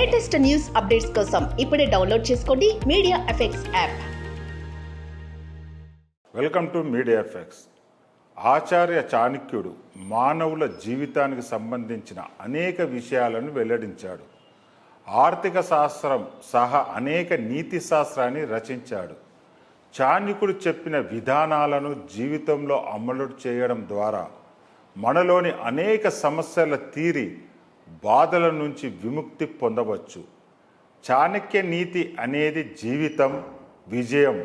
Latest news updates కోసం ఇప్పుడే download చేసుకోండి Media Effects app. Welcome to Media Effects. Acharya చాణక్యుడు మానవుల జీవితానికి సంబంధించిన అనేక విషయాలను వెల్లడించాడు. ఆర్థిక శాస్త్రం సహా అనేక నీతి శాస్త్రాన్ని రచించాడు. చాణక్యుడు చెప్పిన విధానాలను జీవితంలో అమలు చేయడం ద్వారా మనలోని అనేక సమస్యల తీరి బాధల నుంచి విముక్తి పొందవచ్చు. చాణక్య నీతి అనేది జీవితం, విజయం,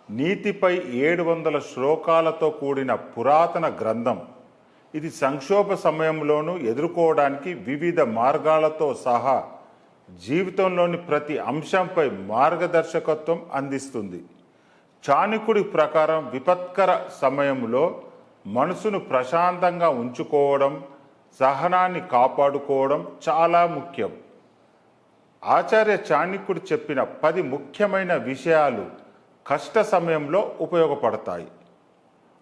నీతిపై 700 శ్లోకాలతో కూడిన పురాతన గ్రంథం. ఇది సంక్షోభ సమయంలోనూ ఎదుర్కోవడానికి వివిధ మార్గాలతో సహా జీవితంలోని ప్రతి అంశంపై మార్గదర్శకత్వం అందిస్తుంది. చాణక్యుడి ప్రకారం విపత్కర సమయంలో మనసును ప్రశాంతంగా ఉంచుకోవడం, సహనాన్ని కాపాడుకోవడం చాలా ముఖ్యం. ఆచార్య చాణక్యుడు చెప్పిన 10 ముఖ్యమైన విషయాలు కష్ట సమయంలో ఉపయోగపడతాయి.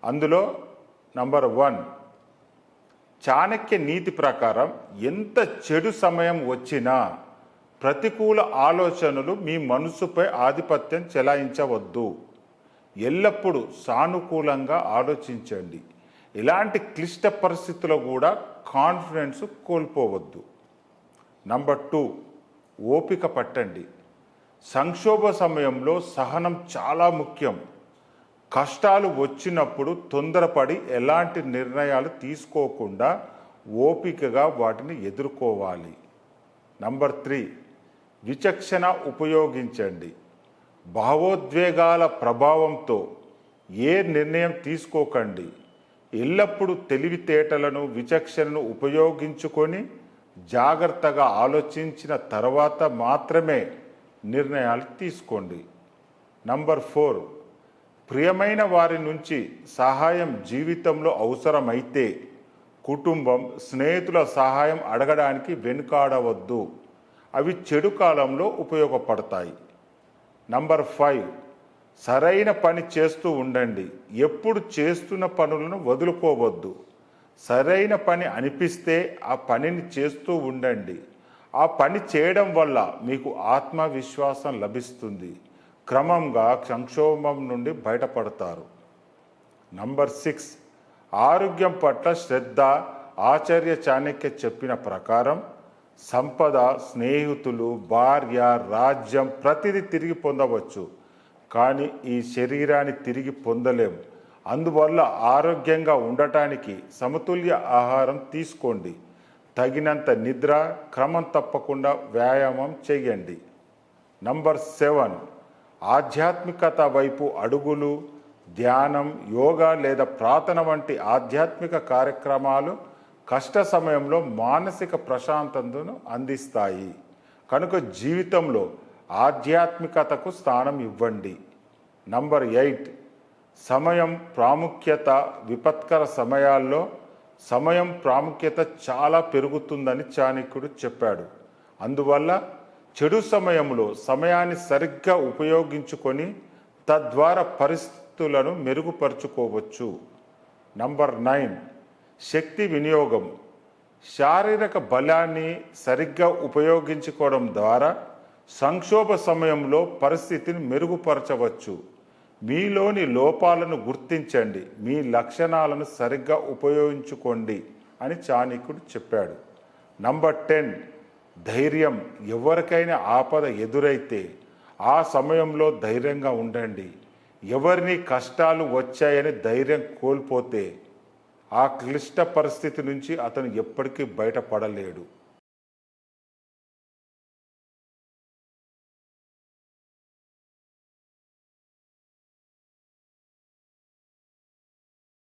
అందులో నంబర్ 1, చాణక్య నీతి ప్రకారం ఎంత చెడు సమయం వచ్చినా ప్రతికూల ఆలోచనలు మీ మనసుపై ఆధిపత్యం చెలాయించవద్దు. ఎల్లప్పుడూ సానుకూలంగా ఆలోచించండి. ఇలాంటి క్లిష్ట పరిస్థితుల్లో కూడా కాన్ఫిడెన్స్ కోల్పోవద్దు. నంబర్ 2, ఓపిక పట్టండి. సంక్షోభ సమయంలో సహనం చాలా ముఖ్యం. కష్టాలు వచ్చినప్పుడు తొందరపడి ఎలాంటి నిర్ణయాలు తీసుకోకుండా ఓపికగా వాటిని ఎదుర్కోవాలి. నంబర్ 3, విచక్షణ ఉపయోగించండి. భావోద్వేగాల ప్రభావంతో ఏ నిర్ణయం తీసుకోకండి. ఎల్లప్పుడూ తెలివితేటలను, విచక్షణను ఉపయోగించుకొని జాగ్రత్తగా ఆలోచించిన తర్వాత మాత్రమే నిర్ణయాలు తీసుకోండి. నంబర్ 4, ప్రియమైన వారి నుంచి సహాయం జీవితంలో అవసరమైతే కుటుంబం, స్నేహితుల సహాయం అడగడానికి వెనుకాడవద్దు. అవి చెడు కాలంలో ఉపయోగపడతాయి. నంబర్ 5, సరైన పని చేస్తూ ఉండండి. ఎప్పుడు చేస్తున్న పనులను వదులుకోవద్దు. సరైన పని అనిపిస్తే ఆ పనిని చేస్తూ ఉండండి. ఆ పని చేయడం వల్ల మీకు ఆత్మవిశ్వాసం లభిస్తుంది. క్రమంగా సంక్షోభం నుండి బయటపడతారు. నంబర్ 6, ఆరోగ్యం పట్ల శ్రద్ధ. ఆచార్య చాణక్య చెప్పిన ప్రకారం సంపద, స్నేహితులు, భార్య, రాజ్యం ప్రతిదీ తిరిగి పొందవచ్చు, కానీ ఈ శరీరాన్ని తిరిగి పొందలేం. అందువల్ల ఆరోగ్యంగా ఉండటానికి సమతుల్య ఆహారం తీసుకోండి. తగినంత నిద్ర, క్రమం తప్పకుండా వ్యాయామం చేయండి. నంబర్ 7, ఆధ్యాత్మికత వైపు అడుగులు. ధ్యానం, యోగా లేదా ప్రార్థన వంటి ఆధ్యాత్మిక కార్యక్రమాలు కష్ట సమయంలో మానసిక ప్రశాంతతను అందిస్తాయి. కనుక జీవితంలో ఆధ్యాత్మికతకు స్థానం ఇవ్వండి. నంబర్ 8, సమయం ప్రాముఖ్యత. విపత్కర సమయాల్లో సమయం ప్రాముఖ్యత చాలా పెరుగుతుందని చాణక్యుడు చెప్పాడు. అందువల్ల చెడు సమయంలో సమయాన్ని సరిగ్గా ఉపయోగించుకొని తద్వారా పరిస్థితులను మెరుగుపరుచుకోవచ్చు. నంబర్ 9, శక్తి వినియోగం. శారీరక బలాన్ని సరిగ్గా ఉపయోగించుకోవడం ద్వారా సంక్షోభ సమయంలో పరిస్థితిని మెరుగుపరచవచ్చు. మీలోని లోపాలను గుర్తించండి, మీ లక్షణాలను సరిగ్గా ఉపయోగించుకోండి అని చాణక్యుడు చెప్పాడు. నంబర్ 10, ధైర్యం. ఎవరికైనా ఆపద ఎదురైతే ఆ సమయంలో ధైర్యంగా ఉండండి. ఎవరిని కష్టాలు వచ్చాయని ధైర్యం కోల్పోతే ఆ క్లిష్ట పరిస్థితి నుంచి అతను ఎప్పటికీ బయటపడలేడు.